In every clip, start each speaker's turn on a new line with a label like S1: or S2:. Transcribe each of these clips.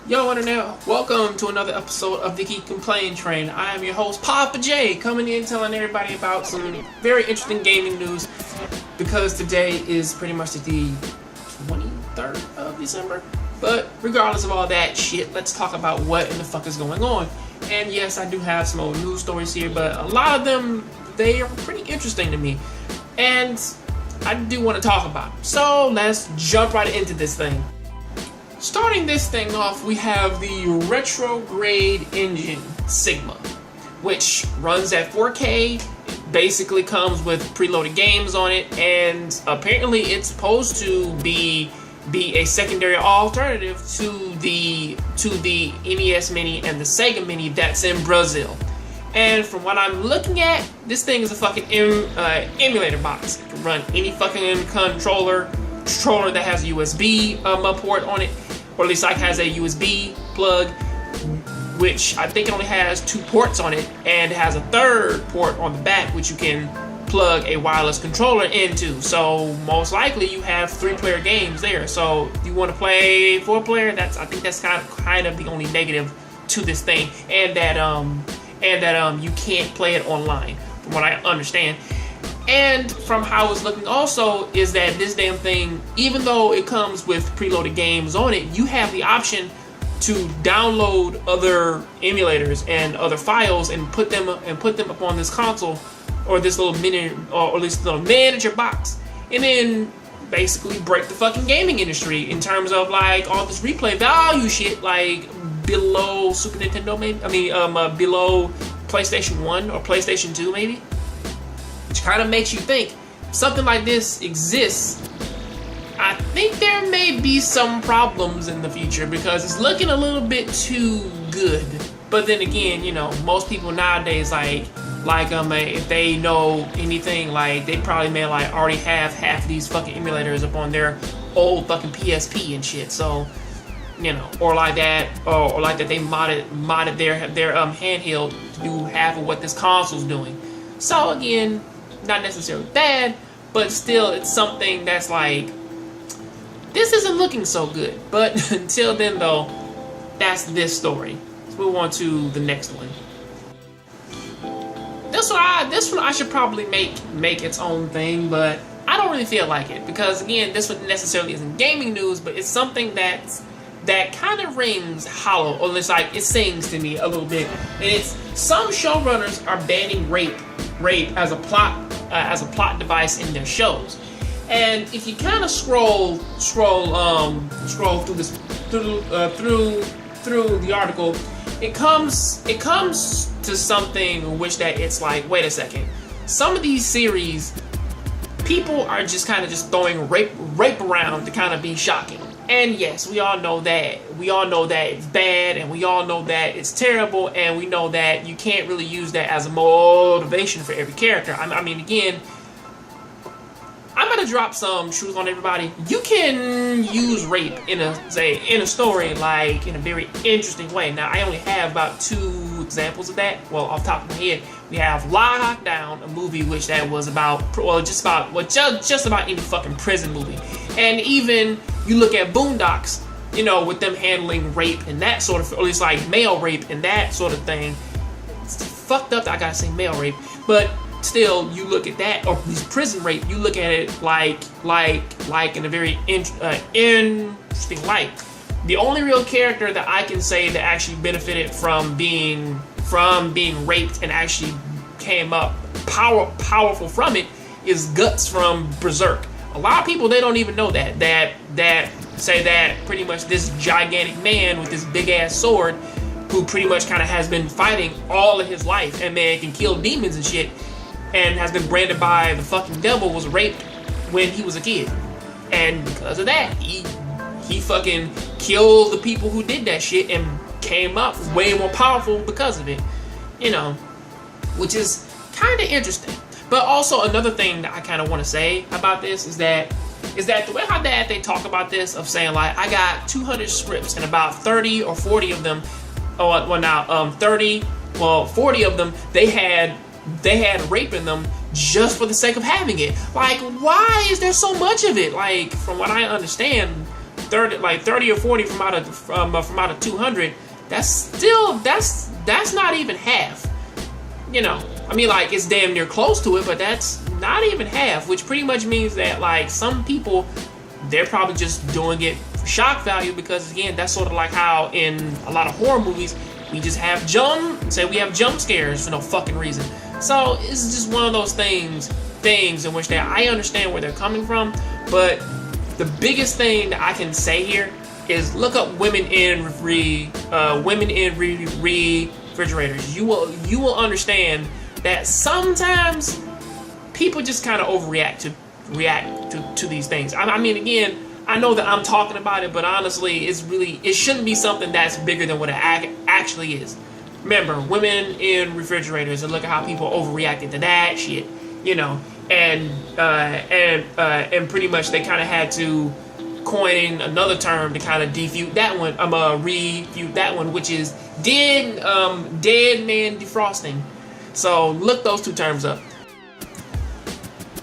S1: Yo, Internet, welcome to another episode of the Geek Complain Train. I am your host, Papa J, coming in telling everybody about some very interesting gaming news because today is pretty much the 23rd of December. But regardless of all that shit, let's talk about what in the fuck is going on. And yes, I do have some old news stories here, but a lot of them, they are pretty interesting to me. And I do want to talk about them. So let's jump right into this thing. Starting this thing off, we have the RetroEngine Sigma, which runs at 4K, basically comes with preloaded games on it, and apparently it's supposed to be a secondary alternative to the NES Mini and the Sega Mini that's in Brazil. And from what I'm looking at, this thing is a fucking emulator box. It can run any fucking controller that has a USB port on it. Or at least like has a USB plug, which I think only has 2 ports on it, and it has a 3rd port on the back, which you can plug a wireless controller into. So most likely you have 3-player games there. So if you want to play 4-player, I think that's kind of the only negative to this thing, and that you can't play it online, from what I understand. And from how it's looking also is that this damn thing, even though it comes with preloaded games on it, you have the option to download other emulators and other files and put them up on this console or this little mini or at least little miniature box, and then basically break the fucking gaming industry in terms of like all this replay value shit, like below Super Nintendo maybe. Below PlayStation 1 or PlayStation 2 maybe. Which kind of makes you think, if something like this exists, I think there may be some problems in the future because it's looking a little bit too good. But then again, you know, most people nowadays if they know anything, like they probably may like already have half of these fucking emulators up on their old fucking PSP and shit. So, you know, or like that they modded their handheld to do half of what this console's doing. So again, not necessarily bad, but still it's something that's like, this isn't looking so good. But until then though, that's this story. Let's move on to the next one. This one I should probably make its own thing, but I don't really feel like it, because again, this one necessarily isn't gaming news, but it's something that kind of rings hollow, or it's like it sings to me a little bit. And it's some showrunners are banning rape as a plot device in their shows. And if you kind of scroll through the article, it comes to something which that it's like, wait a second, some of these series people are just kind of just throwing rape around to kind of be shocking. And yes, we all know that it's bad, and we all know that it's terrible, and we know that you can't really use that as a motivation for every character. I mean, again, I'm gonna drop some truth on everybody. You can use rape in a story, like in a very interesting way. Now, I only have about 2 examples of that. Well, off the top of my head, we have Lockdown, a movie which that was about, just about any fucking prison movie. And even you look at Boondocks, you know, with them handling rape and that sort of, or at least like male rape and that sort of thing. It's fucked up that I gotta say male rape, but still, you look at that, or these prison rape, you look at it like in a very interesting light. The only real character that I can say that actually benefited from being raped and actually came up powerful from it is Guts from Berserk. A lot of people, they don't even know that say that pretty much this gigantic man with this big ass sword, who pretty much kind of has been fighting all of his life, and man can kill demons and shit, and has been branded by the fucking devil, was raped when he was a kid. And because of that, he fucking killed the people who did that shit and came up way more powerful because of it. You know, which is kind of interesting. But also another thing that I kind of want to say about this is that the way how that they talk about this, of saying like, I got 200 scripts and about 30 or 40 of them, 40 of them, they had rape in them just for the sake of having it. Like, why is there so much of it? Like, from what I understand, 30 or 40 from out of 200. That's not even half. You know, I mean, like, it's damn near close to it, but that's not even half, which pretty much means that, like, some people, they're probably just doing it for shock value, because again, that's sort of like how in a lot of horror movies we just have jump scares for no fucking reason. So it's just one of those things in which that I understand where they're coming from, but the biggest thing that I can say here is look up women in refrigerators. You will understand that sometimes people just kind of react to these things. I mean, again, I know that I'm talking about it, but honestly, it shouldn't be something that's bigger than what it actually is. Remember, women in refrigerators, and look at how people overreacted to that shit, you know, and pretty much they kind of had to coin another term to kind of refute that one, which is dead man defrosting. So look those two terms up.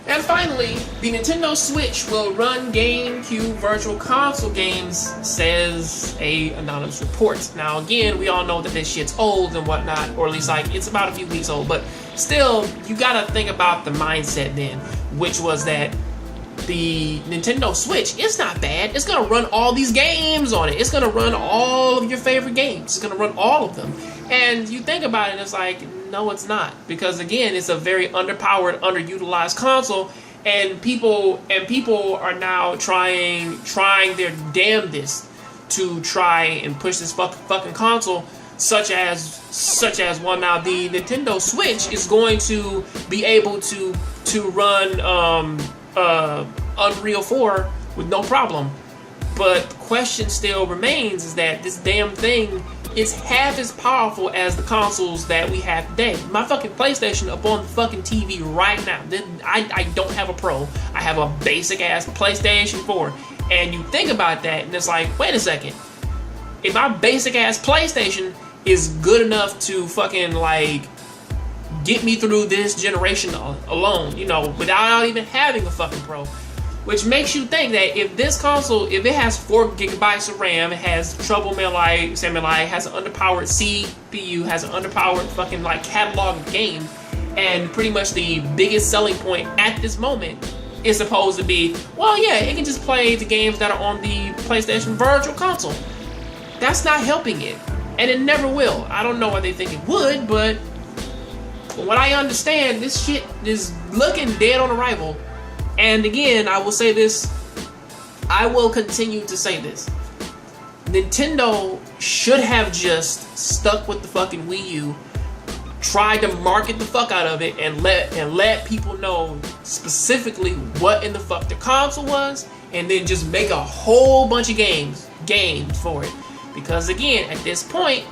S1: And finally, the Nintendo Switch will run GameQ Virtual Console games, says a anonymous report. Now again, we all know that this shit's old and whatnot, or at least like it's about a few weeks old, but still, you gotta think about the mindset then, which was that the Nintendo Switch, it's not bad. It's gonna run all these games on it. It's gonna run all of your favorite games. It's gonna run all of them. And you think about it, it's like, no, it's not, because again, it's a very underpowered, underutilized console, and people are now trying their damnedest to try and push this fucking console, such as well. Now the Nintendo Switch is going to be able to run Unreal 4 with no problem, but the question still remains is that this damn thing is half as powerful as the consoles that we have today. My fucking PlayStation up on the fucking TV right now. I don't have a Pro. I have a basic ass PlayStation 4. And you think about that and it's like, wait a second. If my basic ass PlayStation is good enough to fucking like get me through this generation alone, you know, without even having a fucking Pro. Which makes you think that if this console, if it has 4 gigabytes of RAM, it has trouble melee, has an underpowered CPU, has an underpowered fucking like catalog of games, and pretty much the biggest selling point at this moment is supposed to be, well, yeah, it can just play the games that are on the PlayStation Virtual Console. That's not helping it, and it never will. I don't know why they think it would, but from what I understand, this shit is looking dead on arrival. And again, I will say this, I will continue to say this. Nintendo should have just stuck with the fucking Wii U, tried to market the fuck out of it, and let people know specifically what in the fuck the console was, and then just make a whole bunch of games for it. Because again, at this point,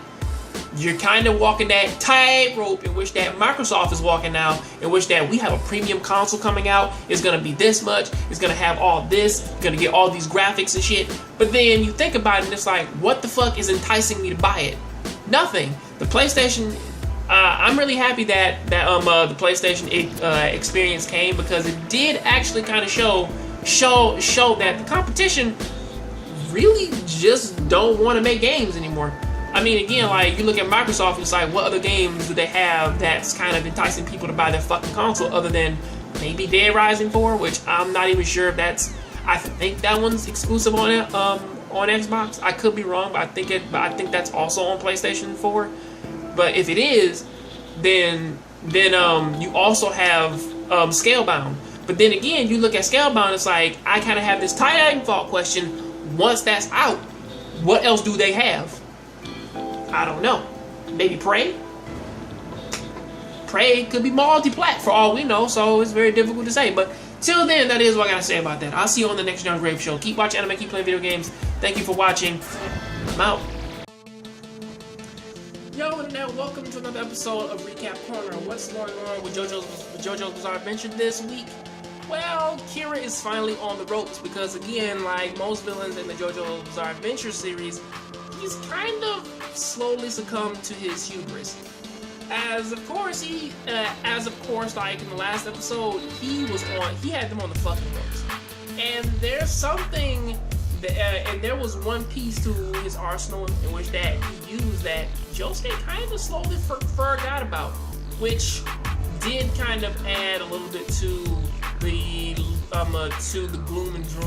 S1: you're kind of walking that tightrope in which that Microsoft is walking now, in which that we have a premium console coming out, it's going to be this much, it's going to have all this, going to get all these graphics and shit. But then you think about it and it's like, what the fuck is enticing me to buy it? Nothing. The PlayStation, I'm really happy that the PlayStation experience came, because it did actually kind of show that the competition really just don't want to make games anymore. I mean, again, like, you look at Microsoft, it's like, what other games do they have that's kind of enticing people to buy their fucking console other than maybe Dead Rising 4, which I'm not even sure if that's, I think that one's exclusive on Xbox. I could be wrong, but I think that's also on PlayStation 4. But if it is, then you also have Scalebound. But then again, you look at Scalebound, it's like, I kind of have this Titanfall question. Once that's out, what else do they have? I don't know. Maybe Prey? Prey could be multi-plat for all we know, so it's very difficult to say. But till then, that is what I gotta say about that. I'll see you on the next Jongravesshow. Keep watching anime, keep playing video games. Thank you for watching. I'm out. Yo, and now welcome to another episode of Recap Corner. What's going on with JoJo's Bizarre Adventure this week? Well, Kira is finally on the ropes, because again, like most villains in the JoJo's Bizarre Adventure series, he's kind of slowly succumbed to his hubris. As of course, like in the last episode, he had them on the fucking ropes. And there's something And there was one piece to his arsenal in which that he used that Josuke kind of slowly forgot about, which did kind of add a little bit to the gloom and doom